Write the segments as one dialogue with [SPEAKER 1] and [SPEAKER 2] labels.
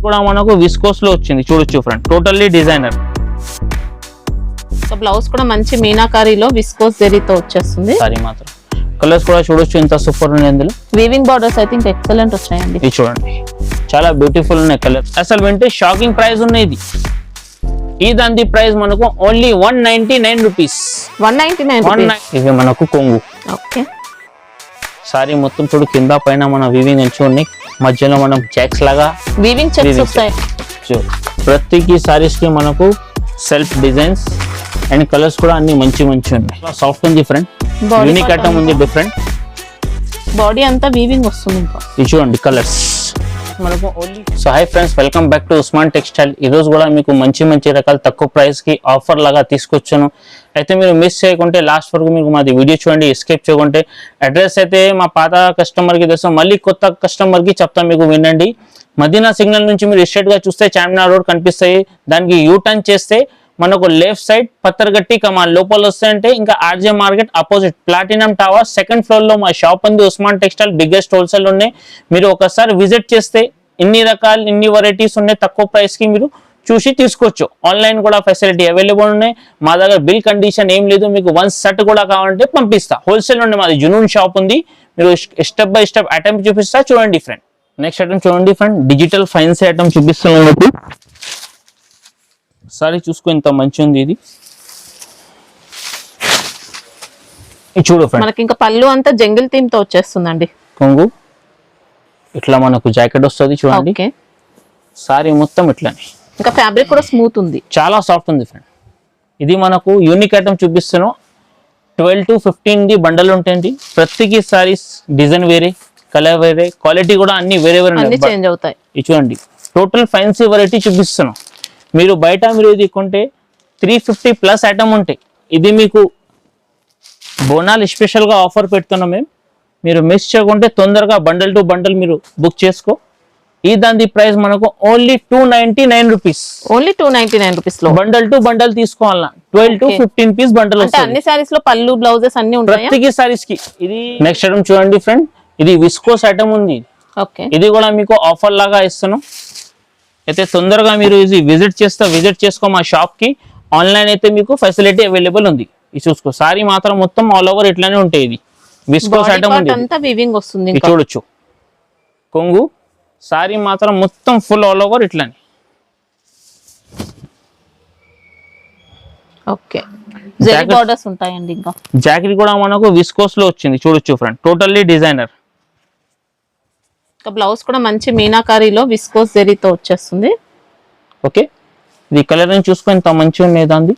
[SPEAKER 1] కూడా మనకు విస్కోస్ లో వచ్చింది చూడొచ్చు ఫ్రెండ్, టోటల్లీ డిజైనర్.
[SPEAKER 2] బ్లౌజ్ కూడా మంచి మీనాకారీలో విస్కోస్ జరీతో వచ్చేస్తుంది.
[SPEAKER 1] సారీ మాత్రం కలర్స్ కూడా చూడొచ్చు ఎంత సూపర్ ఉన్నాయి. అందులో
[SPEAKER 2] వీవింగ్ బార్డర్స్ అయితే ఇంకా ఎక్సలెంట్ వచ్చాయండి.
[SPEAKER 1] ఇది చూడండి చాలా బ్యూటిఫుల్ ఉన్నాయి కలర్స్. అసలు వింటే షాకింగ్ ప్రైస్ ఉన్నాయి ఇది. ఈ దాని ప్రైస్ మనకు ఓన్లీ 199 రూపీస్.
[SPEAKER 2] 199.
[SPEAKER 1] ఇవి మనకు కొంగు.
[SPEAKER 2] ఓకే.
[SPEAKER 1] సారీ మొత్తం చూడు కింద పైన మన వీవింగ్ ఎంచు ఉన్నాయి, మధ్యలో మనం చెక్స్ లాగా
[SPEAKER 2] వీవింగ్ చెక్స్ వస్తాయి.
[SPEAKER 1] ప్రతికి సారీస్ కి మనకు సెల్ఫ్ డిజైన్స్ అండ్ కలర్స్ కూడా అన్ని మంచి ఉన్నాయి. సాఫ్ట్ ఉంది ఫ్రెండ్, యూనిక్ ఐటమ్ ఉంది, డిఫరెంట్.
[SPEAKER 2] బాడీ అంతా వీవింగ్ వస్తుంది. ఇంకా
[SPEAKER 1] ఇది చూడండి కలర్స్ మనకు only. So hi friends, welcome back to Usman textile. ఈ రోజు కూడా మీకు మంచి రకాల తక్కువ ప్రైస్ కి ఆఫర్ లాగా తీసుకొచ్చాను. అయితే మీరు మిస్ చేయకుంటే లాస్ట్ వరకు మీకు మాది వీడియో చూడండి, ఎస్కేప్ చేయకుంటే. అడ్రస్ అయితే మా పాత కస్టమర్ కి తెస్తాం, మళ్ళీ కొత్త కస్టమర్ కి చెప్తాం, మీకు వినండి. మదీనా సిగ్నల్ నుంచి మీరు స్ట్రైట్ గా చూస్తే చార్మినార్ రోడ్ కనిపిస్తాయి, దానికి యూ టర్న్ చేస్తే మనకు లెఫ్ట్ సైడ్ పత్తర్గట్టి కమాన్ లోపల వస్తాయంటే ఇంకా RJ market opposite platinum tower second floor లో మా షాప్ ఉంది. ఉస్మాన్ టెక్స్టైల్ బిగ్గెస్ట్ హోల్సేల్ ఉన్నాయి. మీరు ఒకసారి విజిట్ చేస్తే ఇన్ని రకాలు ఇన్ని వెరైటీస్ ఉన్నాయి, తక్కువ ప్రైస్ కి మీరు చూసి తీసుకోవచ్చు. ఆన్లైన్ కూడా ఫెసిలిటీ అవైలబుల్ ఉన్నాయి. మా దగ్గర బిల్ కండిషన్ ఏం లేదు, మీకు వన్ సెట్ కూడా కావాలంటే పంపిస్తా. హోల్సేల్ ఉండే మాది జునూన్ షాప్ ఉంది. మీరు స్టెప్ బై స్టెప్ ఐటమ్ చూపిస్తా, చూడండి ఫ్రెండ్. నెక్స్ట్ ఐటమ్ చూడండి ఫ్రెండ్, డిజిటల్ ఫైన్సీ ఐటమ్ చూపిస్తున్నాను మీకు. సారీ చూసుకో ఎంత మంచి ఉంది ఇది. చూడు ఫ్రెండ్,
[SPEAKER 2] మనకి ఇంకా పళ్ళు అంతా జంగిల్ థీమ్ తో వచ్చేస్తుందండి.
[SPEAKER 1] కొంగు ఇట్లా మనకు జాకెట్ వస్తుంది చూడండి. సారీ మొత్తం ఇట్లానే,
[SPEAKER 2] ఇంకా ఫ్యాబ్రిక్ కూడా స్మూత్ ఉంది,
[SPEAKER 1] చాలా సాఫ్ట్ ఉంది ఫ్రెండ్. ఇది మనకు యూనిక్ ఐటమ్ చూపిస్తున్నాం. 12 to 15 బండల్ ఉంటుంది. ప్రతికి సారీస్ డిజైన్ వేరే, కలర్ వేరే, క్వాలిటీ కూడా అన్ని వేరే
[SPEAKER 2] చేంజ్ అవుతాయి.
[SPEAKER 1] ఇది చూడండి టోటల్ ఫైన్సీ వెరైటీ చూపిస్తున్నాం. మీరు బయట మీరు ఇది కొంటే 350+ ఐటమ్ ఉంటాయి. ఇది మీకు బోనాలు స్పెషల్ గా ఆఫర్ పెడుతున్నాం మేము. మీరు మిస్ చేయకుంటే తొందరగా బండల్ టు బండల్ మీరు బుక్ చేసుకో. ఈ దాని ప్రైస్ మనకు ఓన్లీ 299 రూపీస్.
[SPEAKER 2] ఓన్లీ 299 రూపీస్ లో
[SPEAKER 1] బండల్ టు బండల్ తీసుకోవాలన్నా 12 to 15 పీస్ బండల్ వస్తుంది.
[SPEAKER 2] అన్ని సారీస్ లో పళ్ళు బ్లౌజెస్ అన్ని ఉంటాయి,
[SPEAKER 1] ప్రతికి సారీస్ కి. ఇది నెక్స్ట్ ఐటమ్ చూడండి ఫ్రెండ్, ఇది విస్కోస్ ఐటమ్ ఉంది.
[SPEAKER 2] ఓకే.
[SPEAKER 1] ఇది కూడా మీకు ఆఫర్ లాగా ఇస్తున్నాం. అయితే తొందరగా మీరు ఇది విజిట్ చేసుకో మా షాప్ కి. ఆన్లైన్ అయితే మీకు ఫెసిలిటీ అవైలబుల్ ఉంది. ఇది చూసుకో, సారీ మాత్రం మొత్తం ఆల్ ఓవర్ ఇట్లానే ఉంటాయి. ఇది విస్కోస్ ఐటమ్ ఉంది,
[SPEAKER 2] అంతా వీవింగ్ వస్తుంది.
[SPEAKER 1] చూడొచ్చు కొంగు. సారీ మాత్రం మొత్తం ఫుల్ ఆల్ ఓవర్ ఇట్లానే.
[SPEAKER 2] ఓకే. జరీ బోర్డర్స్ ఉంటాయండి. ఇంకా
[SPEAKER 1] జాకెట్ కూడా మనకు విస్కోస్ లో వచ్చింది చూడొచ్చు ఫ్రెండ్, టోటల్లీ డిజైనర్.
[SPEAKER 2] బ్లౌజ్ కూడా మంచి మీనాకారీలో విస్కోస్ జరీతో వచ్చేస్తుంది.
[SPEAKER 1] ఓకే. ఇది కలర్ ని చూసుకొని ఎంత మంచిగా ఉన్నాయి దాన్ని.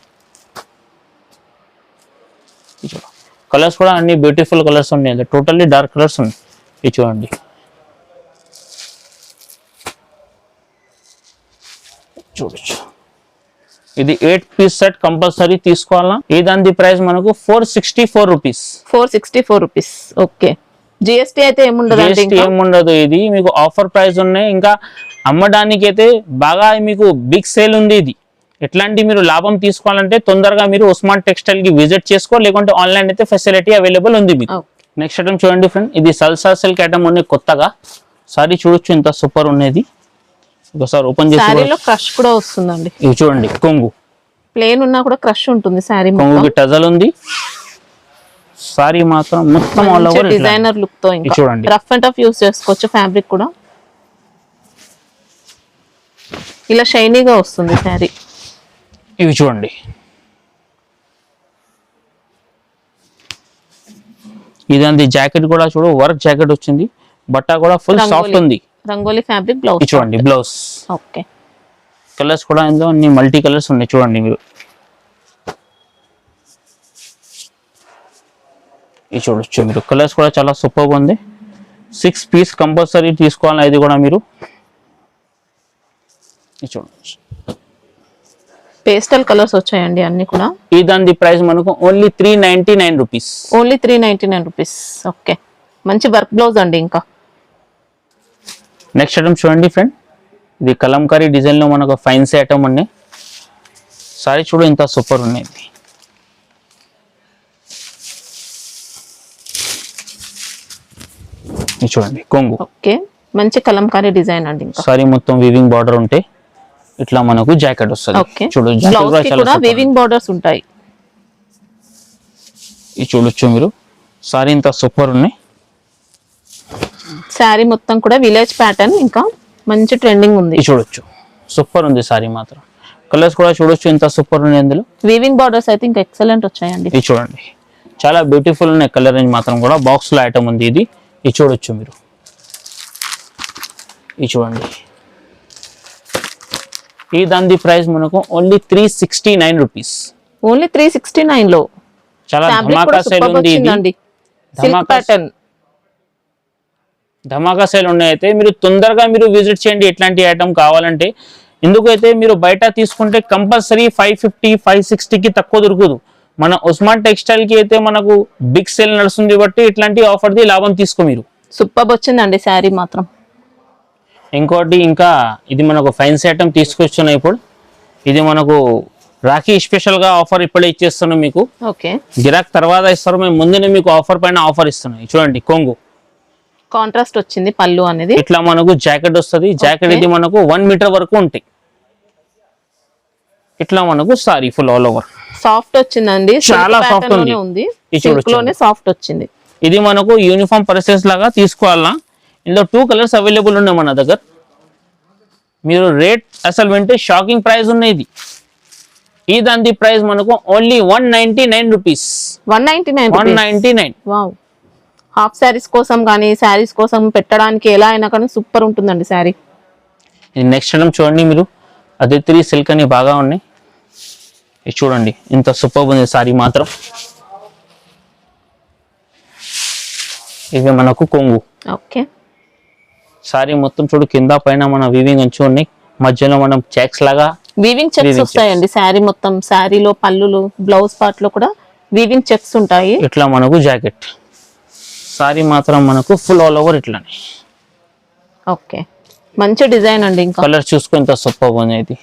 [SPEAKER 1] కలర్స్ కూడా అన్ని బ్యూటిఫుల్ కలర్స్ ఉన్నాయి, టోటల్లీ డార్క్ కలర్స్ ఉన్నాయి. ఇది చూడండి చూడొచ్చు. ఇది 8 పీస్ సెట్ కంపల్సరీ తీసుకోవాలా. ఈ దాని ప్రైస్ మనకు 464 రూపీస్.
[SPEAKER 2] 464 రూపీస్. ఓకే. జిఎస్టీ అయితే
[SPEAKER 1] ఏముండదు. ఇది మీకు ఆఫర్ ప్రైస్ ఉన్నాయి. ఇంకా అమ్మడానికి అయితే బాగా మీకు బిగ్ సేల్ ఉంది. ఇది ఎట్లాంటి మీరు లాభం తీసుకోవాలంటే తొందరగా మీరు ఉస్మాన్ టెక్స్టైల్ కి విజిట్ చేసుకో, లేకుంటే ఆన్లైన్ అయితే ఫెసిలిటీ అవైలబుల్ ఉంది మీకు. నెక్స్ట్ ఐటమ్ చూడండి ఫ్రెండ్, ఇది సల్సా సిల్క్ ఐటమ్ ఉన్నాయి కొత్తగా. సారీ చూడొచ్చు ఎంత సూపర్ ఉన్నది. ఒకసారి ఓపెన్ చేసి
[SPEAKER 2] క్రష్ కూడా వస్తుందండి.
[SPEAKER 1] ఇది చూడండి కొంగు
[SPEAKER 2] ప్లేన్ ఉన్నా కూడా క్రష్ ఉంటుంది. సారీ
[SPEAKER 1] కొంగుకి టజల్ ఉంది. సారీ మాత్రం మొత్తం ఆల్ ఓవర్
[SPEAKER 2] డిజైనర్ లుక్ తో ఇంకా
[SPEAKER 1] చూడండి.
[SPEAKER 2] రఫ్ అండ్ టఫ్ యూస్ చేసుకోవచ్చు. ఫ్యాబ్రిక్ కూడా ఇలా షైనీగా వస్తుంది సారీ.
[SPEAKER 1] ఇవి చూడండి ఇదంతా జాకెట్ కూడా చూడు, వర్క్ జాకెట్ వచ్చింది. బట్ట కూడా ఫుల్ సాఫ్ట్ ఉంది.
[SPEAKER 2] రంగోలీ ఫ్యాబ్రిక్ బ్లౌజ్
[SPEAKER 1] చూడండి. Blouse
[SPEAKER 2] okay.
[SPEAKER 1] కలర్స్ కూడా ఇందులో అన్ని మల్టీ కలర్స్ ఉన్నాయి చూడండి మీరు. ఇది చూడొచ్చు మీరు, కలర్స్ కూడా చాలా సూపర్ గా ఉంది. 6 పీస్ కంపల్సరీ తీసుకోవాలి. ఇది కూడా మీరు చూడొచ్చు,
[SPEAKER 2] పేస్టల్ కలర్స్ వచ్చాయండి అన్ని కూడా.
[SPEAKER 1] ఈ దాని ప్రైస్ మనకు only 399 rupees.
[SPEAKER 2] Only 399 rupees. Okay. మంచి వర్క్ బ్లౌజ్ అండి. ఇంకా
[SPEAKER 1] నెక్స్ట్ ఐటమ్ చూడండి ఫ్రెండ్, ఇది కలంకారీ డిజైన్ లో మనకు ఫైన్సీ ఐటమ్ ఉన్నాయి. సారీ చూడు ఎంత సూపర్ ఉన్నాయి. చూడండి కొంగు.
[SPEAKER 2] ఓకే. మంచి కలంకారీ డిజైన్ అండి. ఇంకా
[SPEAKER 1] సారీ మొత్తం వీవింగ్ బార్డర్ ఉంటే ఇట్లా మనకు జాకెట్ వస్తుంది.
[SPEAKER 2] ఓకే,
[SPEAKER 1] చూడు
[SPEAKER 2] బ్లౌజ్ కి కూడా వీవింగ్ బార్డర్స్ ఉంటాయి.
[SPEAKER 1] ఇది చూడొచ్చు మీరు, సారీ ఇంత సూపర్ ఉన్నాయి.
[SPEAKER 2] శారీ మొత్తం కూడా విలేజ్ ప్యాటర్న్, ఇంకా మంచి ట్రెండింగ్ ఉంది.
[SPEAKER 1] ఇది చూడొచ్చు, సూపర్ ఉంది సారీ మాత్రం. కలర్స్ కూడా చూడొచ్చు ఎంత సూపర్ ఉన్నాయి అందులో.
[SPEAKER 2] వీవింగ్ బార్డర్స్ అయితే ఇంకా ఎక్సలెంట్ వచ్చాయండి.
[SPEAKER 1] ఇది చూడండి చాలా బ్యూటిఫుల్ ఉన్నాయి. కలర్ రేంజ్ మాత్రం కూడా బాక్స్ లో ఐటమ్ ఉంది ఇది. ఇది చూడొచ్చు మీరు, ఇది చూడండి. ఈ దాని ప్రైస్ మనకు ఓన్లీ 369 రూపీస్.
[SPEAKER 2] ఓన్లీ 369 లో
[SPEAKER 1] చాలా ధమాకా సేల్ ఉంది ఇది. ధమాకా సేల్ ఉన్నాయితే మీరు తొందరగా మీరు విజిట్ చేయండి ఎట్లాంటి ఐటమ్ కావాలంటే. ఎందుకైతే మీరు బయట తీసుకుంటే కంపల్సరీ 550 560కి తక్కువ దొరకదు. మన ఉస్మాన్ టెక్స్టైల్ కి అయితే మనకు బిగ్ సేల్ నడుస్తుంది బట్టి ఇట్లాంటి ఆఫర్ ది లాభం తీసుకో మీరు.
[SPEAKER 2] సూపర్ వచ్చిందండి శారీ మాత్రం.
[SPEAKER 1] ఇంకోటి ఇంకా ఇది మనకు ఫ్యాన్సీ ఐటమ్ తీసుకొచ్చున్నాయి ఇప్పుడు. ఇది మనకు రాఖీ స్పెషల్ గా ఆఫర్ ఇప్పుడే ఇచ్చేస్తున్నాం మీకు.
[SPEAKER 2] ఓకే,
[SPEAKER 1] గిరాక్ తర్వాత ఇస్తారు, మేము ముందునే మీకు ఆఫర్ పైన ఆఫర్ ఇస్తున్నాం. చూడండి కొంగు
[SPEAKER 2] కాంట్రాస్ట్ వచ్చింది పళ్ళు అనేది.
[SPEAKER 1] ఇట్లా మనకు జాకెట్ వస్తుంది. జాకెట్ ఇది మనకు 1 మీటర్ వరకు ఉంటాయి. ఇట్లా మనకు sorry full all over
[SPEAKER 2] soft వచ్చిందండి.
[SPEAKER 1] చాలా సాఫ్ట్ ఉంది.
[SPEAKER 2] సిల్క్ లోనే సాఫ్ట్ వచ్చింది.
[SPEAKER 1] ఇది మనకు యూనిఫామ్ పర్చేస్ లాగా తీసుకోవాలా. ఇందులో 2 కలర్స్ అవైలబుల్ ఉన్నాయి మన దగ్గర. మీరు రేట్ అసలు వింటే షాకింగ్ ప్రైస్ ఉన్నాయి ఇది. ఈ దాని ప్రైస్ మనకు only 199 rupees. 199.
[SPEAKER 2] Wow, half saris కోసం కానీ శారీస్ కోసం పెట్టడానికి ఎలా అయినా కానీ సూపర్ ఉంటుందండి శారీ.
[SPEAKER 1] ఇది నెక్స్ట్ ఐటమ్ చూడండి మీరు, అదే 3 సిల్క్ అని బాగా ఉన్నాయి. ఇది చూడండి ఇంత సూపర్ ఉంది సారీ మాత్రం. ఇవి మనకు కొంగు.
[SPEAKER 2] ఓకే,
[SPEAKER 1] సారీ మొత్తం చూడు కింద పైన మన వీవింగ్ అంచు ఉన్నాయి. మధ్యలో మనం చెక్స్ లాగా
[SPEAKER 2] వీవింగ్ చెక్స్ వస్తాయండి. శారీ మొత్తం, శారీలో పళ్ళులు బ్లౌజ్ పార్ట్ లో కూడా వీవింగ్ చెక్స్ ఉంటాయి.
[SPEAKER 1] ఇట్లా మనకు జాకెట్. సారీ మాత్రం మనకు ఫుల్ ఆల్ ఓవర్ ఇట్లానే.
[SPEAKER 2] ఓకే, మంచి డిజైన్ అండి. ఇంకా
[SPEAKER 1] కలర్ చూసుకుని ఎంత సూపర్ ఉంది ఇది.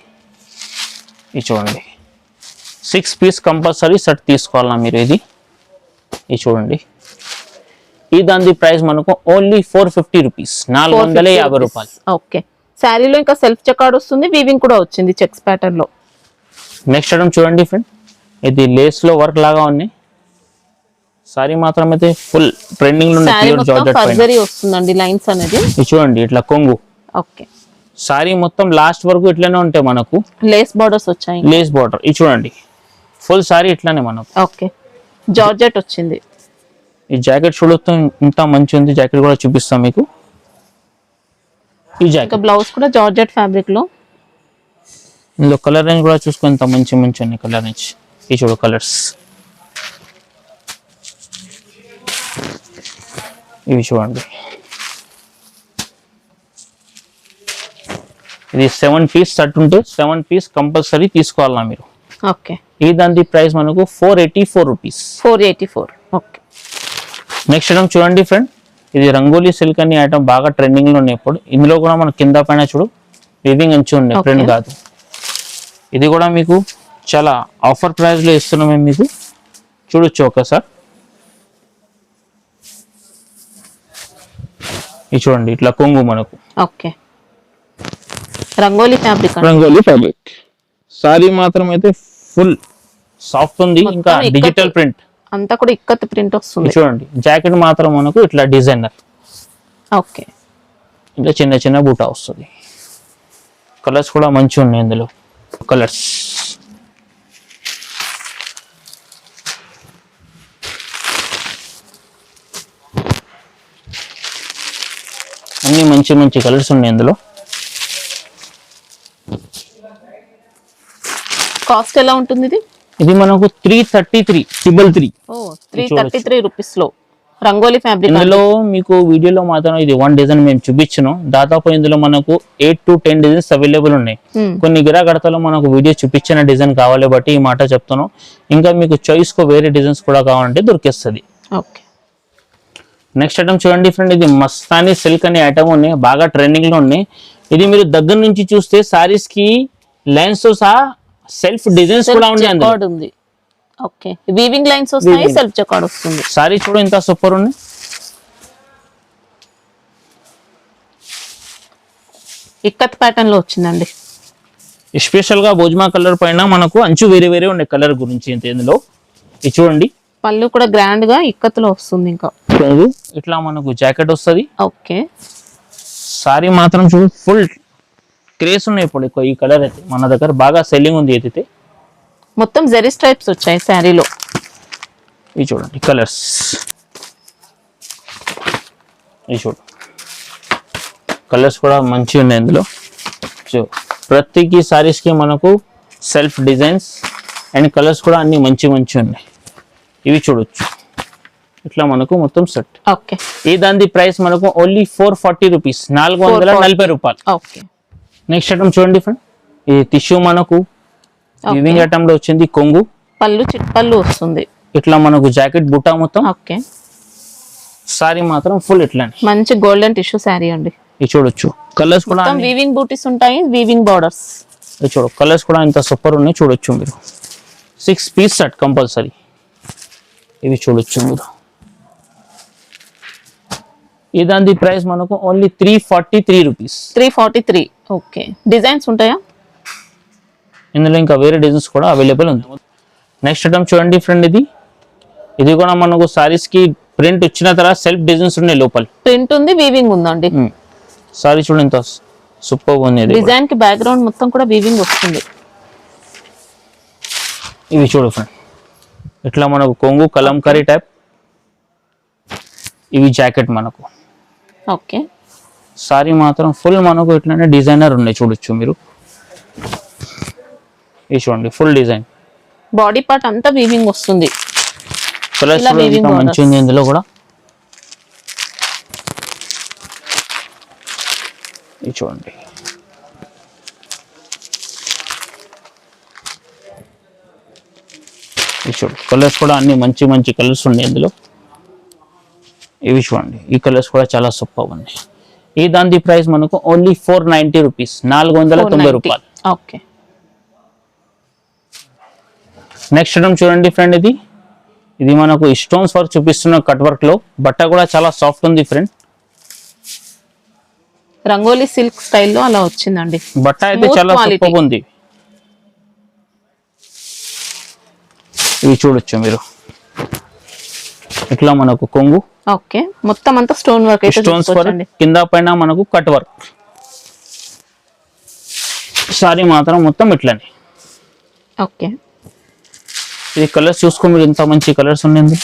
[SPEAKER 1] ఇది చూడండి 6 పీస్ కంపల్సరీ సెట్ తీసుకోవాలా మీరు. ఇది చూడండి. ఈ దాని ప్రైస్ మనకు ఓన్లీ 450 రూపీస్, 450 రూపాయలు.
[SPEAKER 2] ఓకే, శారీలో ఇంకా సెల్ఫ్ చెకార్డ్ వస్తుంది, వీవింగ్ కూడా వచ్చింది చెక్స్ ప్యాటర్న్ లో.
[SPEAKER 1] నెక్స్ట్ ఐటమ్ చూడండి ఫ్రెండ్, ఇది లేస్ లో వర్క్ లాగా ఉన్నాయి. సారీ మాత్రం అయితే ఫుల్ ట్రెండింగ్ లో
[SPEAKER 2] వస్తుందండి లైన్స్ అనేది.
[SPEAKER 1] ఇది చూడండి ఇట్లా కొంగు.
[SPEAKER 2] ఓకే,
[SPEAKER 1] సారీ మొత్తం లాస్ట్ వరకు ఇట్లానే ఉంటాయి మనకు.
[SPEAKER 2] లేస్ బార్డర్స్ వచ్చాయి.
[SPEAKER 1] Lace border. ఇది చూడండి ఫుల్ సారీ ఇట్లానే మనకు.
[SPEAKER 2] ఓకే, జార్జెట్ వచ్చింది.
[SPEAKER 1] ఈ జాకెట్ చూడొచ్చు ఇంత మంచి ఉంది. జాకెట్ కూడా చూపిస్తాం మీకు. ఈ జాకెట్
[SPEAKER 2] బ్లౌజ్ కూడా జార్జెట్ ఫ్యాబ్రిక్ లో.
[SPEAKER 1] ఇందులో కలర్ రేంజ్ కూడా చూసుకొని ఇంత మంచి మంచి ఉన్నాయి కలర్ రేంజ్. ఈ చూడు కలర్స్ ఇవి చూడండి. ఇది 7 పీస్ సెట్ ఉంటే 7 పీస్ కంపల్సరీ తీసుకోవాలా మీరు.
[SPEAKER 2] ఓకే,
[SPEAKER 1] ఈ దాని ప్రైస్ మనకు 484 రూపీస్.
[SPEAKER 2] 484. ఓకే,
[SPEAKER 1] నెక్స్ట్ ఐటమ్ చూడండి ఫ్రెండ్, ఇది రంగోలీ సిల్క్ అని ఐటమ్ బాగా ట్రెండింగ్ లో ఉన్నాయి ఇప్పుడు. ఇందులో కూడా మన కింద పైన చూడు వీవింగ్ అంచు ఉన్నాయి, ప్రింట్ కాదు. ఇది కూడా మీకు చాలా ఆఫర్ ప్రైస్ లో ఇస్తున్నాం మేము మీకు. చూడొచ్చు ఒకసారి. ఇది చూడండి ఇట్లా కొంగు మనకు.
[SPEAKER 2] Okay, rangoli fabric.
[SPEAKER 1] Rangoli fabric. Sorry మాత్రం అయితే ఫుల్ సాఫ్ట్ ఉంది, ఇంకా డిజిటల్ ప్రింట్
[SPEAKER 2] అంతా కూడా ఇక్కత్ ప్రింట్ వస్తుంది.
[SPEAKER 1] చూడండి జాకెట్ మాత్రం మనకు ఇట్లా డిజైనర్.
[SPEAKER 2] ఓకే,
[SPEAKER 1] ఇట్లా చిన్న చిన్న బూటా వస్తుంది. కలర్స్ కూడా మంచి ఉన్నాయి ఇందులో. కలర్స్ అన్ని మంచి మంచి కలర్స్ ఉన్నాయి ఇందులో.
[SPEAKER 2] కాస్ట్ ఎలా ఉంటుంది ఇది?
[SPEAKER 1] ఇది మనకు 333.
[SPEAKER 2] ఓ, 333 రూపీస్ లో రంగోలీ ఫ్యాబ్రిక్.
[SPEAKER 1] ఇందులో మీకు వీడియోలో మాత్రం ఇది 1 డిజైన్ మేము చూపించినాం. దాదాపు ఇందులో మనకు 8 to 10 డిజైన్స్ అవైలబుల్ ఉన్నాయి. కొన్ని గిరాకడతలో మనకు వీడియో చూపించిన డిజైన్ కావాలి బట్టి ఈ మాట చెప్తాను. ఇంకా మీకు చాయిస్ కు వేరే డిజైన్స్ కూడా కావాలంటే దొరికేస్తుంది.
[SPEAKER 2] ఓకే,
[SPEAKER 1] నెక్స్ట్ ఐటమ్ చూడండి ఫ్రెండ్, ఇది మస్తానీ సిల్క్ అనే ఐటమ్ ఉన్నాయి, బాగా ట్రెండింగ్ లో ఉన్నాయి. ఇది మీరు దగ్గర నుంచి చూస్తే సారీస్ కి లైన్స్ తో సహా సెల్ఫ్ డిజైన్స్ కూడా
[SPEAKER 2] ఉంది. ఓకే, వీవింగ్ లైన్స్ వస్తాయి, సెల్ఫ్ చెకార్డ్ వస్తుంది.
[SPEAKER 1] సారీ చూడు ఇంత సూపర్ ఉంది.
[SPEAKER 2] ఇక్కత్ ప్యాటర్న్ లో వచ్చిందండి.
[SPEAKER 1] స్పెషల్ గా భోజ్మా కలర్ పైన మనకు అంచు వేరే వేరే ఉండే కలర్ గురించి ఇందులో ఇది చూడండి.
[SPEAKER 2] పళ్ళు కూడా గ్రాండ్ గా ఇక్కత్తులో వస్తుంది. ఇంకా
[SPEAKER 1] కొంగు ఇట్లా మనకు జాకెట్ వస్తుంది.
[SPEAKER 2] ఓకే,
[SPEAKER 1] సారీ మాత్రం చూడు ఫుల్ క్రేజ్ ఉన్నాయి ఇప్పుడు ఎక్కువ ఈ కలర్ అయితే మన దగ్గర బాగా సెల్లింగ్ ఉంది. అయితే
[SPEAKER 2] మొత్తం జెరీ స్ట్రైప్స్ వచ్చాయి శారీలో.
[SPEAKER 1] ఇది చూడండి కలర్స్, ఇది చూడు కలర్స్ కూడా మంచిగా ఉన్నాయి ఇందులో. సో ప్రతికి సారీస్ కి మనకు సెల్ఫ్ డిజైన్స్ అండ్ కలర్స్ కూడా అన్ని మంచి మంచి ఉన్నాయి. ఇవి చూడొచ్చు ఇట్లా మనకు మొత్తం సెట్.
[SPEAKER 2] ఓకే,
[SPEAKER 1] ఈ దాని ప్రైస్ మనకు ఓన్లీ 440 రూపీస్, 440 రూపాయలు.
[SPEAKER 2] ఓకే,
[SPEAKER 1] నెక్స్ట్ ఐటమ్ చూడండి ఫ్రెండ్, ఈ టిష్యూ మనకు వివింగ్ ఐటమ్ లో వచ్చింది. కొంగు
[SPEAKER 2] పళ్ళు చిట్పళ్ళు వస్తుంది.
[SPEAKER 1] ఇట్లా మనకు జాకెట్ బుట్టా మొత్తం.
[SPEAKER 2] ఓకే,
[SPEAKER 1] సారీ మాత్రం ఫుల్ ఇట్లానే
[SPEAKER 2] మంచి గోల్డెన్ టిష్యూ శారీ అండి.
[SPEAKER 1] ఇది చూడొచ్చు కలర్స్ కూడా
[SPEAKER 2] వీవింగ్ బూటీస్ ఉంటాయి, వీవింగ్ బార్డర్స్.
[SPEAKER 1] ఇది చూడు కలర్స్ కూడా ఇంత సూపర్ ఉన్నాయి. చూడొచ్చు మీరు 6 పీస్ సెట్ కంపల్సరీ. ఇవి చూడొచ్చు మీరు. ఈ దాని ప్రైస్ మనకు ఓన్లీ 343 రూపీస్.
[SPEAKER 2] 343. ఓకే, డిజైన్స్ ఉంటాయా
[SPEAKER 1] ఇందులో? ఇంకా వేరే డిజైన్స్ కూడా అవైలబుల్ ఉంది. నెక్స్ట్ ఐటమ్ చూడండి ఫ్రెండ్, ఇది కూడా మనకు సారీస్ కి ప్రింట్ వచ్చిన తర్వాత సెల్ఫ్ డిజైన్స్ ఉన్నాయి. లోపల
[SPEAKER 2] ప్రింట్ ఉంది, వీవింగ్ ఉందండి.
[SPEAKER 1] సారీ చూడండి ఎంత సూపర్ ఉంది.
[SPEAKER 2] డిజైన్ కి బ్యాక్గ్రౌండ్ మొత్తం కూడా వీవింగ్ వస్తుంది.
[SPEAKER 1] ఇవి చూడు ఫ్రెండ్, ఇట్లా మనకు కొంగు కలంకారీ టైప్. ఇవి జాకెట్ మనకు.
[SPEAKER 2] ఓకే,
[SPEAKER 1] సారీ మాత్రం ఫుల్ మనకు ఇట్లానే డిజైనర్ ఉన్నాయి. చూడొచ్చు మీరు. ఇది చూడండి ఫుల్ డిజైన్.
[SPEAKER 2] బాడీ పార్ట్ అంతా వీవింగ్ వస్తుంది.
[SPEAKER 1] కలర్స్ మంచి ఉంది ఇందులో కూడా. ఇది చూడండి ఇది చూడు కలర్స్ కూడా అన్ని మంచి మంచి కలర్స్ ఉన్నాయి ఇందులో. ఇవి చూడండి ఈ కలర్స్ కూడా చాలా సూపర్ ఉన్నాయి. ఈ దాని ప్రైస్ మనకు ఓన్లీ 490 రూపీస్, 490 రూపాయలు.
[SPEAKER 2] ఓకే,
[SPEAKER 1] నెక్స్ట్ ఐటమ్ చూడండి ఫ్రెండ్, ఇది మనకు స్టోన్స్ వర్క్ చూపిస్తున్న కట్ వర్క్ లో. బట్ట కూడా చాలా సాఫ్ట్ ఉంది ఫ్రెండ్.
[SPEAKER 2] రంగోలీ సిల్క్ స్టైల్లో అలా వచ్చిందండి.
[SPEAKER 1] బట్ట అయితే చాలా సూపర్ ఉంది. ఇవి చూడొచ్చు మీరు. ఇట్లా మనకు కొంగు.
[SPEAKER 2] ఓకే, మొత్తం అంతా స్టోన్ వర్క్ అయితే
[SPEAKER 1] స్టోన్స్ వర్క్, కింద పైన మనకు కట్ వర్క్. సారీ మాత్రం మొత్తం ఇట్లానే.
[SPEAKER 2] ఓకే,
[SPEAKER 1] ఈ కలర్స్ చూసుకో మీరు, ఎంత మంచి కలర్స్ ఉన్నాయి.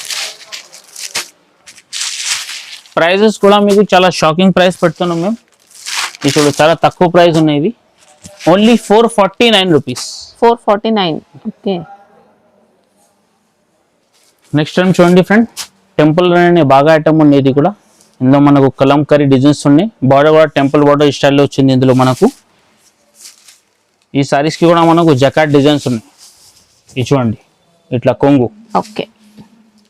[SPEAKER 1] ప్రైజెస్ కూడా మీకు చాలా షాకింగ్ ప్రైస్ పెడుతున్నాం మేము. ఇది చూడు చాలా తక్కువ ప్రైస్ ఉన్నాయి. ఇవి only 449 rupees.
[SPEAKER 2] 449. Okay,
[SPEAKER 1] next time చూడండి ఫ్రెండ్, టెంపుల్ అనే బాగా ఐటమ్ ఉంది. ఇది కూడా ఇందులో మనకు కలంకారీ డిజైన్స్ ఉన్నాయి. బార్డర్ కూడా టెంపుల్ బార్డర్ స్టైల్లో వచ్చింది ఇందులో మనకు. ఈ సారీస్ కి కూడా మనకు జకాట్ డిజైన్స్ ఉన్నాయి. ఇది చూడండి ఇట్లా కొంగు.
[SPEAKER 2] ఓకే,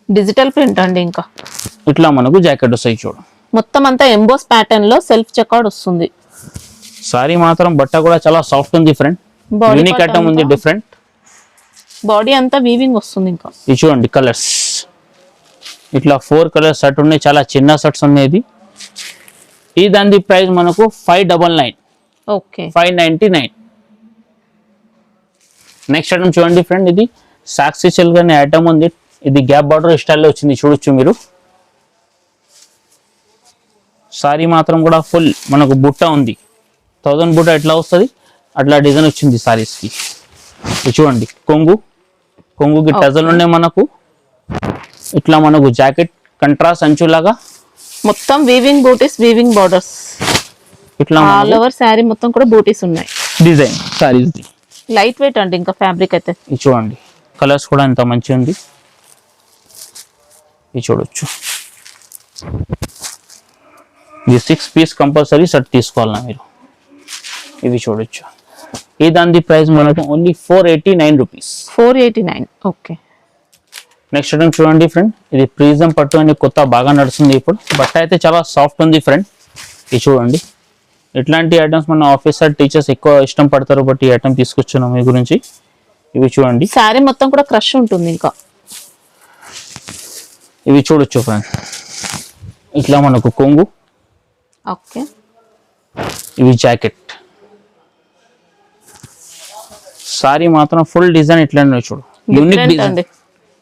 [SPEAKER 2] డిజిటల్ ప్రింట్ అండి. ఇంకా
[SPEAKER 1] ఇట్లా మనకు జాకెట్ వస్తాయి. చూడు
[SPEAKER 2] మొత్తం అంతా ఎంబోస్ ప్యాటర్న్ లో సెల్ఫ్ చెక్అవుట్ వస్తుంది.
[SPEAKER 1] సారీ మాత్రం బట్ట కూడా చాలా సాఫ్ట్ ఉంది ఫ్రెండ్. యూనిక్ ఐటమ్ ఉంది, డిఫరెంట్.
[SPEAKER 2] బాడీ అంతా వీవింగ్ వస్తుంది. ఇంకా
[SPEAKER 1] ఇది చూడండి కలర్స్, ఇట్లా 4 కలర్స్ సెట్ ఉన్నాయి. చాలా చిన్న సెట్స్ ఉన్నాయి. ఈ దాని ప్రైస్ మనకు 599.
[SPEAKER 2] ఓకే,
[SPEAKER 1] 599. నెక్స్ట్ ఐటమ్ చూడండి ఫ్రెండ్, ఇది సాక్సీ సిల్క్ అనే ఐటమ్ ఉంది. ఇది గ్యాప్ బార్డర్ స్టైల్లో వచ్చింది. చూడొచ్చు మీరు. సారీ మాత్రం కూడా ఫుల్ మనకు బుట్ట ఉంది. 1000 బుట్ట ఎట్లా వస్తుంది అట్లా డిజైన్ వచ్చింది సారీస్ కి. ఇది చూడండి కొంగుకి టజల్ ఉన్నాయి మనకు. ఇట్లా మనకు జాకెట్ కంట్రాస్ట్ అంచులాగా
[SPEAKER 2] మొత్తం వీవింగ్ బూటీస్, వీవింగ్ బార్డర్స్.
[SPEAKER 1] ఇట్లా
[SPEAKER 2] ఆల్ ఓవర్ శారీ మొత్తం కూడా బూటీస్ ఉన్నాయి.
[SPEAKER 1] Design saris the
[SPEAKER 2] light weight అండి. ఇంకా ఫ్యాబ్రిక్ అయితే
[SPEAKER 1] ఇది చూడండి కలర్స్ కూడా ఎంత మంచిగా ఉంది. ఇది చూడొచ్చు. ఇది 6 పీస్ కంపల్సరీ సెట్ తీసుకోవాలన్నా మీరు. ఇవి చూడొచ్చు. ఈ దాని ప్రైస్ మనకు only 489 rupees.
[SPEAKER 2] 489. Okay,
[SPEAKER 1] next item చూడండి ఫ్రెండ్, ఇది ప్రిజం పట్టు అని కొత్త బాగా నడుస్తుంది ఇప్పుడు. బట్ట అయితే చాలా సాఫ్ట్ ఉంది ఫ్రెండ్. ఇది చూడండి. ఇట్లాంటి ఐటమ్స్ మన ఆఫీసర్ టీచర్స్ ఎక్కువ ఇష్టం పడతారు. బట్ ఈ ఐటమ్ తీసుకొచ్చున్నాం మీ గురించి. ఇవి చూడండి.
[SPEAKER 2] శారీ మొత్తం కూడా క్రష్ ఉంటుంది. ఇంకా
[SPEAKER 1] ఇవి చూడొచ్చు ఫ్రెండ్. ఇట్లా మనకు కొంగు.
[SPEAKER 2] ఓకే,
[SPEAKER 1] ఇవి జాకెట్. సారీ మాత్రం ఫుల్ డిజైన్ ఇట్లా ఉన్నాయి చూడు, యూనిక్
[SPEAKER 2] Different
[SPEAKER 1] డిజైన్,
[SPEAKER 2] అండి.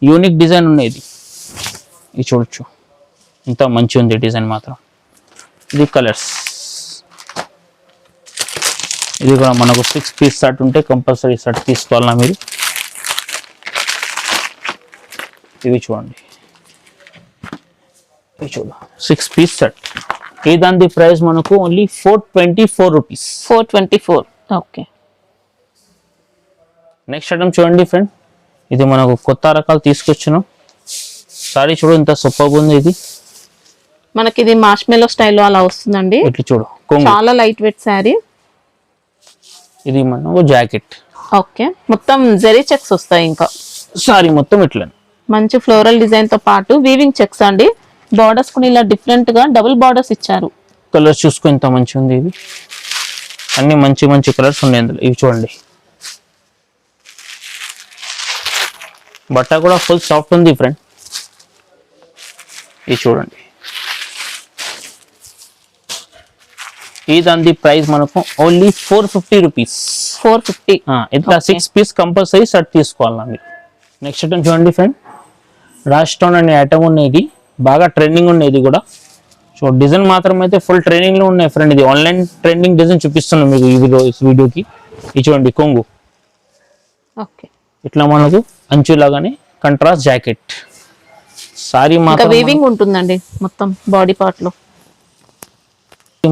[SPEAKER 1] యూనిక్ డిజైన్ ఉన్నాయి ఇది చూడొచ్చు, ఇంత మంచి ఉంది డిజైన్ మాత్రం. ఇది కలర్స్, ఇది కూడా మనకు 6 పీస్ షర్ట్ ఉంటే కంపల్సరీ షర్ట్ తీసుకోవాలన్నా మీరు. ఇవి చూడండి, ఇవి చూడు 6 పీస్ షర్ట్. ఈ దాని ప్రైస్ మనకు only 424 rupees.
[SPEAKER 2] 424. Okay.
[SPEAKER 1] Next item చూడండి ఫ్రెండ్, ఇది మనకు కొత్త రకాలు తీసుకొచ్చాను. సారీ చూడు ఎంత సూపర్ ఉంది ఇది.
[SPEAKER 2] మనకి ఇది మార్ష్మెలో స్టైల్లో అలా వస్తుందండి.
[SPEAKER 1] ఇట్లా చూడు కొంగు.
[SPEAKER 2] చాలా లైట్ వెయిట్ శారీ.
[SPEAKER 1] ఇది మనకు జాకెట్.
[SPEAKER 2] ఓకే, మొత్తం జెరీ చెక్స్ వస్తాయి. ఇంకా
[SPEAKER 1] సారీ మొత్తం ఇట్లా
[SPEAKER 2] మంచి ఫ్లోరల్ డిజైన్ తో పాటు వీవింగ్ చెక్స్ అండి. బార్డర్స్ కూడా ఇలా డిఫరెంట్ గా డబుల్ బార్డర్స్ ఇచ్చారు.
[SPEAKER 1] కలర్స్ చూసుకో ఎంత మంచి ఉంది ఇది, అన్ని మంచి మంచి కలర్స్ ఉన్నాయి అందులో. ఇవి చూడండి, బట్ట కూడా ఫుల్ సాఫ్ట్ ఉంది ఫ్రెండ్. ఇది చూడండి, ఈ దాని ప్రైస్ మనకు ఓన్లీ 450 రూపీస్.
[SPEAKER 2] 450.
[SPEAKER 1] ఇట్లా 6 పీస్ కంపల్సరీ షర్ట్ తీసుకోవాలన్నా మీరు. నెక్స్ట్ ఐటమ్ చూడండి ఫ్రెండ్, రాజ్ స్టోన్ అనే ఐటమ్ ఉన్నాయి, ఇది బాగా ట్రెండింగ్ ఉన్నాయి. ఇది కూడా సో డిజైన్ మాత్రం అయితే ఫుల్ ట్రెండింగ్ లో ఉన్నాయి ఫ్రెండ్. ఇది ఆన్లైన్ ట్రెండింగ్ డిజైన్ చూపిస్తున్నాను మీకు ఈ వీడియోకి. ఇది చూడండి కొంగు,
[SPEAKER 2] ఓకే.
[SPEAKER 1] ఇట్లా మనకు అంచు లాగానే కంట్రాస్ట్ జాకెట్. సారీ మాత్రం
[SPEAKER 2] వీవింగ్ ఉంటుందండి మొత్తం బాడీ పార్ట్ లో,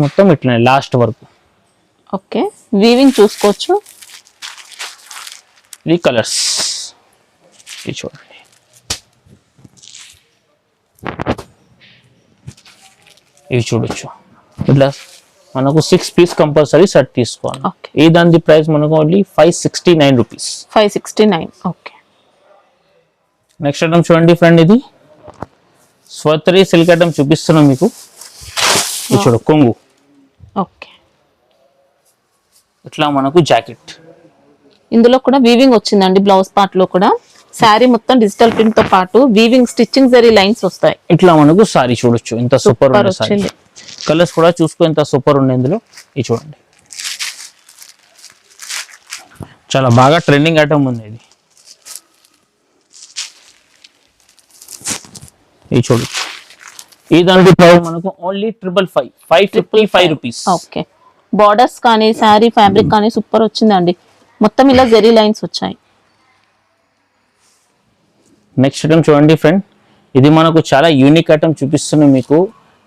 [SPEAKER 1] మొత్తం ఇట్లా లాస్ట్ వరకు.
[SPEAKER 2] ఓకే, వీవింగ్ చూసుకోవచ్చు.
[SPEAKER 1] ఇది కలర్స్, ఇది చూడండి, ఇవి చూడొచ్చు. ఇట్లా మనకు 6 పీస్ కంపల్సరీ షర్ట్ తీసుకోవాలి.
[SPEAKER 2] Okay.
[SPEAKER 1] ఈ దాని ప్రైస్ మనకు only 569 rupees.
[SPEAKER 2] 569. Okay.
[SPEAKER 1] Next item చూడండి ఫ్రెండ్, ఇది స్వత్రి సిల్క్ ఐటమ్ చూపిస్తున్నాం మీకు. ఇది చూడు కొంగు,
[SPEAKER 2] ఓకే.
[SPEAKER 1] ఇట్లా మనకు జాకెట్.
[SPEAKER 2] ఇందులో కూడా వీవింగ్ వచ్చిందండి బ్లౌజ్ పార్ట్ లో కూడా. శారీ మొత్తం డిజిటల్ ప్రింట్ తో పాటు వీవింగ్ స్టిచ్చింగ్ జరీ లైన్స్ వస్తాయి.
[SPEAKER 1] ఇట్లా మనకు సారీ చూడొచ్చు ఎంత సూపర్ ఉంది సారీ.
[SPEAKER 2] వచ్చింది.
[SPEAKER 1] కలర్స్ కూడా చూసుకో ఎంత సూపర్ ఉంది ఇందులో. ఇది చూడండి, చాలా బాగా ట్రెండింగ్ ఐటమ్ ఉంది ఇది. ఇది చూడొచ్చు, ఈ దానికి ప్రైస్ మనకు ఓన్లీ 555 రూపీస్.
[SPEAKER 2] ఓకే. బార్డర్స్ కానీ శారీ ఫ్యాబ్రిక్ కానీ సూపర్ వచ్చిందండి. మొత్తం ఇలా జరీ లైన్స్ వచ్చాయి.
[SPEAKER 1] నెక్స్ట్ ఐటమ్ చూడండి ఫ్రెండ్, ఇది మనకు చాలా యూనిక్ ఐటమ్ చూపిస్తున్నాం మీకు.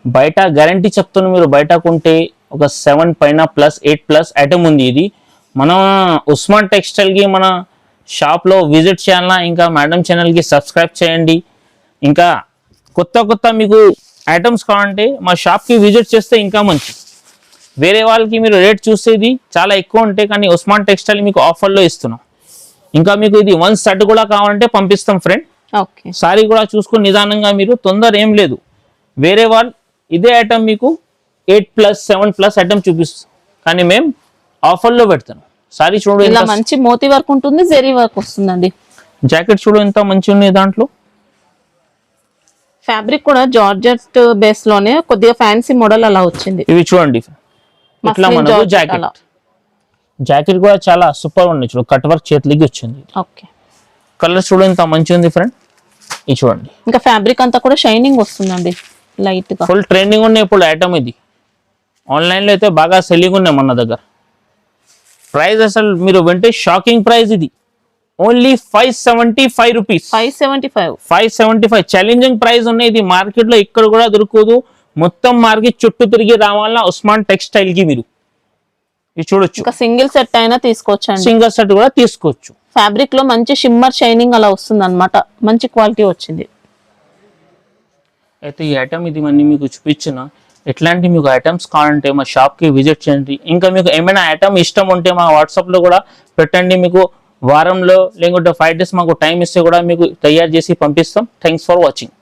[SPEAKER 1] బయట గ్యారంటీ చెప్తున్నాం, మీరు బయట కొంటే ఒక 7 పైన ప్లస్ 8 ప్లస్ ఐటమ్ ఉంది. ఇది మన ఉస్మాన్ టెక్స్టైల్ కి మన షాప్ లో విజిట్ చేయాలన్నా ఇంకా మేడం ఛానల్ కి సబ్స్క్రైబ్ చేయండి. ఇంకా కొత్త మీకు ఐటమ్స్ కావాలంటే మా షాప్ కి విజిట్ చేస్తే ఇంకా మంచి. వేరే వాళ్ళకి మీరు రేట్ చూసేది చాలా ఎక్కువ ఉంటాయి, కానీ ఉస్మాన్ టెక్స్టైల్ మీకు ఆఫర్లో ఇస్తున్నాం. ఇంకా మీకు ఇది 1 సెట్ కూడా కావాలంటే పంపిస్తాం ఫ్రెండ్.
[SPEAKER 2] ఓకే.
[SPEAKER 1] సారీ కూడా చూసుకుని నిదానంగా మీరు, తొందర ఏం లేదు. వేరే వాళ్ళు ఇదే ఐటమ్ మీకు 8 ప్లస్ 7 ప్లస్ ఐటమ్ చూపిస్తాం, కానీ మేము ఆఫర్లో పెడతాం. సారీ చూడు,
[SPEAKER 2] ఇలా మంచి మోతీ వర్క్ ఉంటుంది, జరీ వర్క్ వస్తుందండి.
[SPEAKER 1] జాకెట్ చూడు ఎంత మంచి ఉంది దాంట్లో.
[SPEAKER 2] ఫ్యాబ్రిక్ కూడా జార్జెట్ బేస్ లోనే కొద్దిగా ఫ్యాన్సీ మోడల్ అలా వచ్చింది.
[SPEAKER 1] ఇవి చూడండి, ఇట్లా
[SPEAKER 2] మస్లిన్
[SPEAKER 1] మనకు
[SPEAKER 2] జార్జెట్ అలా.
[SPEAKER 1] జాకెట్ కూడా చాలా సూపర్ ఉంది చూడు, కట్ వర్క్ చేతికి వచ్చింది.
[SPEAKER 2] ఓకే.
[SPEAKER 1] కలర్ చూడు ఎంత మంచి ఉంది ఫ్రెండ్. ఇది చూడండి,
[SPEAKER 2] ఇంకా ఫ్యాబ్రిక్ అంతా కూడా షైనింగ్ వస్తుందండి లైట్ గా.
[SPEAKER 1] ఫుల్ ట్రెండింగ్ ఉన్నాయి ఇప్పుడు ఐటమ్ ఇది. ఆన్లైన్ లో అయితే బాగా సెల్లింగ్ ఉన్నాయి మన దగ్గర. ప్రైస్ అసలు మీరు వింటే షాకింగ్ ప్రైస్. ఇది ఓన్లీ 575 రూపీస్. 575 ఛాలెంజింగ్ ప్రైస్ ఉన్నాయి. ఇది మార్కెట్ లో ఇక్కడ కూడా దొరకదు. మొత్తం మార్కెట్ చుట్టూ తిరిగి రావాలన్నా ఉస్మాన్ టెక్స్టైల్ కి మీరు ఇది చూడొచ్చు.
[SPEAKER 2] ఇంకా సింగిల్ సెట్ అయినా తీసుకోవచ్చు,
[SPEAKER 1] సింగిల్ సెట్ కూడా తీసుకోవచ్చు.
[SPEAKER 2] ఫ్యాబ్రిక్ లో మంచి షిమ్మర్ షైనింగ్ అలా వస్తుంది అన్నమాట. మంచి క్వాలిటీ వచ్చింది.
[SPEAKER 1] అయితే ఈ ఐటమ్ ఇది మళ్ళీ మీకు చూపించిన. ఎట్లాంటి మీకు ఐటమ్స్ కావాలంటే మా షాప్ కి విజిట్ చేయండి. ఇంకా మీకు ఏమైనా ఐటమ్ ఇష్టం ఉంటే మా వాట్సాప్ లో కూడా పెట్టండి. మీకు వారంలో లేకుంటే 5 days మాకు టైం ఇస్తే కూడా మీకు తయారు చేసి పంపిస్తాం. Thanks for watching.